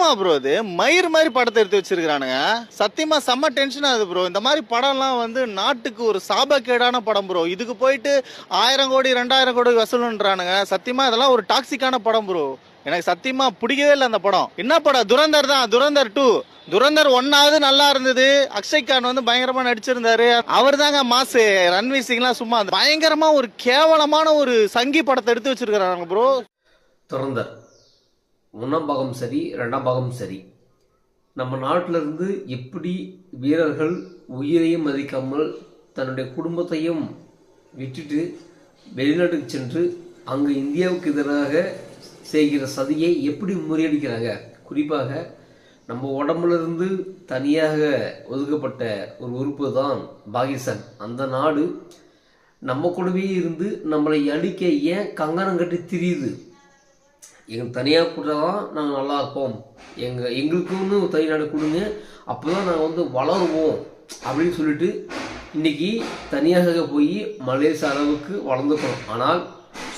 படமா ப்ரோ? இது மயிர் மாதிரி படத்தை எடுத்து வச்சிருக்கானுங்க. சத்தியமா செம்ம டென்ஷன் ஆகுது ப்ரோ. இந்த மாதிரி படம்லாம் வந்து நாட்டுக்கு ஒரு சாபக்கேடான படம் ப்ரோ. இதுக்கு போயிட்டு 1000 கோடி 2000 கோடி வசூலுன்றானுங்க. சத்தியமா இதெல்லாம் ஒரு டாக்ஸிக்கான படம் ப்ரோ. எனக்கு சத்தியமா பிடிக்கவே இல்லை அந்த படம். என்ன படம்? துரந்தர் தான். துரந்தர் 2. துரந்தர் 1 நல்லா இருந்தது. அக்ஷய் கான் வந்து பயங்கரமா நடிச்சிருந்தாரு. அவர் தாங்க மாசு. ரன்வீர் சிங்லாம் சும்மா பயங்கரமா ஒரு கேவலமான ஒரு சங்கி படத்தை எடுத்து வச்சிருக்காங்க ப்ரோ. துரந்தர் 1ஆம் பாகம் சரி, 2ஆம் பாகம் சரி. நம்ம நாட்டிலிருந்து எப்படி வீரர்கள் உயிரையும் மதிக்காமல் தன்னுடைய குடும்பத்தையும் விட்டுட்டு வெளிநாட்டுக்கு சென்று அங்கு இந்தியாவுக்கு எதிராக செய்கிற சதியை எப்படி முறியடிக்கிறாங்க. குறிப்பாக நம்ம உடம்புலேருந்து தனியாக ஒதுக்கப்பட்ட ஒரு உறுப்பு தான் பாகிஸ்தான். அந்த நாடு நம்ம கூடவே இருந்து நம்மளை அழிக்க ஏன் கங்கணம் கட்டி திரியுது. எங்களுக்கு தனியாக கொடுத்தா தான் நாங்கள் நல்லா இருப்போம், எங்களுக்குன்னு ஒரு தனி நாடு கொடுங்க, அப்போ தான் நாங்கள் வந்து வளருவோம் அப்படின்னு சொல்லிட்டு இன்றைக்கி தனியாக போய் மலேசியா அளவுக்கு வளர்ந்துக்கிறோம். ஆனால்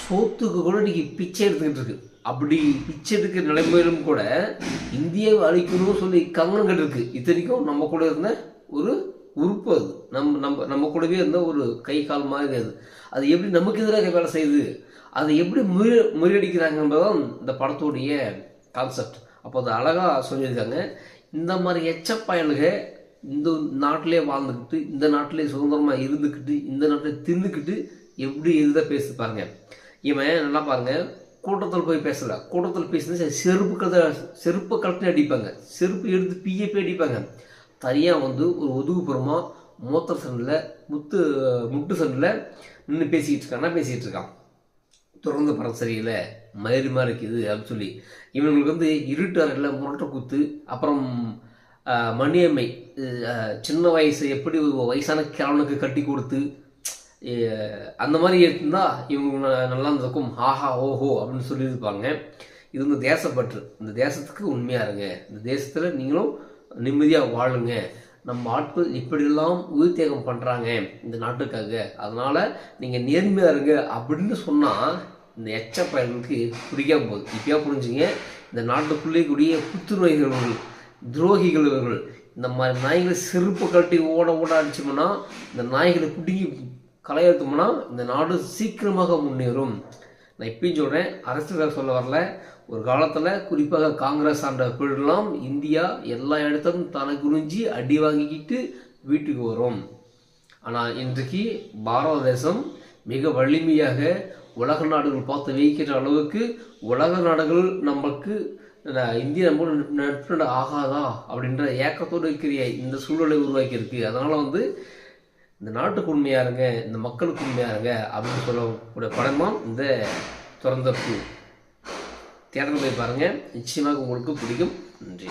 சோத்துக்கு கூட இன்றைக்கி பிச்சை எடுத்துக்கிட்டு இருக்கு. அப்படி பிச்சை எடுக்கிற நிலைமையிலும் கூட இந்தியாவை அழிக்கணும்னு சொல்லி கங்கணம் கட்டிருக்கு. இத்தனைக்கும் நம்ம கூட இருந்த ஒரு உறுப்பு அது. நம்ம கூடவே இருந்த ஒரு கை கால் மாதிரி அது எப்படி நமக்கு எதிராக வேலை செய்யுது, அதை எப்படி முறியடிக்கிறாங்கன்றதான் இந்த படத்துடைய கான்செப்ட். அப்போ அது அழகாக சொல்லியிருக்காங்க. இந்த மாதிரி எச்சப்பயலுக இந்த நாட்டிலே வாழ்ந்துக்கிட்டு, இந்த நாட்டிலே சுதந்திரமாக இருந்துக்கிட்டு, இந்த நாட்டில் தின்னுக்கிட்டு எப்படி எதிராக பேசி பாருங்க. இவன் நல்லா பாருங்க, கூட்டத்தில் போய் பேசல. கூட்டத்தில் பேசுனா செருப்பு கலட்டி அடிப்பாங்க, செருப்பு எடுத்து பிஏபி அடிப்பாங்க. தனியாக வந்து ஒரு ஒதுக்குப்புறமா மூத்தர் சண்டில் முட்டு சண்டில் நின்று பேசிக்கிட்டு இருக்கான். தொடர்ந்து படம் சரியில்லை, மயிறு மாதிரி இருக்குது அப்படின்னு சொல்லி இவங்களுக்கு வந்து இருட்டு அறையில் முரட்டை குத்து, அப்புறம் மணியம்மை சின்ன வயசு எப்படி ஒரு வயசான கிழவனுக்கு கட்டி கொடுத்து அந்த மாதிரி இருந்தால் இவங்க நல்லா இருந்திருக்கும், ஆஹா ஓஹோ அப்படின்னு சொல்லியிருப்பாங்க. இது வந்து தேசப்பற்று. இந்த தேசத்துக்கு உண்மையாக இருங்க, இந்த தேசத்தில் நீங்களும் நிம்மதியாக வாழுங்க, நம்ம ஆட்கள் இப்படியெல்லாம் உயிர் தியாகம் பண்ணுறாங்க இந்த நாட்டுக்காக, அதனால் நீங்கள் நேர்மையாக இருங்க அப்படின்னு சொன்னால் இந்த எச்ச பயனுக்கு பிடிக்காம போகுது. இப்போயா புரிஞ்சுங்க, இந்த நாட்டுக்குள்ளே கூடிய புத்துநோய்கள் துரோகிகள் இவர்கள். இந்த மாதிரி நாய்களை செருப்பு கட்டி ஓட அடிச்சோம்னா, இந்த நாய்களை பிடிங்கி களையெடுத்தோம்னா இந்த நாடு சீக்கிரமாக முன்னேறும். நான் இப்பயும் சொல்கிறேன், அரசியல் சொல்ல வரல. ஒரு காலத்தில் குறிப்பாக காங்கிரஸ் ஆண்ட பீரியட்லாம் இந்தியா எல்லா இடத்தும் தனக்கு குறிஞ்சி அடி வாங்கிக்கிட்டு வீட்டுக்கு வரும். ஆனால் இன்றைக்கு பாரத தேசம் மிக வலிமையாக உலக நாடுகள் பார்த்து வைக்கிற அளவுக்கு உலக நாடுகள் நம்மளுக்கு இந்தியா நம்ம நட்பு ஆகாதா அப்படின்ற ஏக்கத்தோடு இருக்கிற இந்த சூழலை உருவாக்கியிருக்கு. அதனால் வந்து இந்த நாட்டுக்கு உண்மையாக இருங்க, இந்த மக்களுக்கு உண்மையாக இருங்க அப்படின்னு சொல்லக்கூடிய படமாக இந்த துரந்தர் 2. தியேட்டரில் போய் பாருங்கள், நிச்சயமாக உங்களுக்கு பிடிக்கும். நன்றி.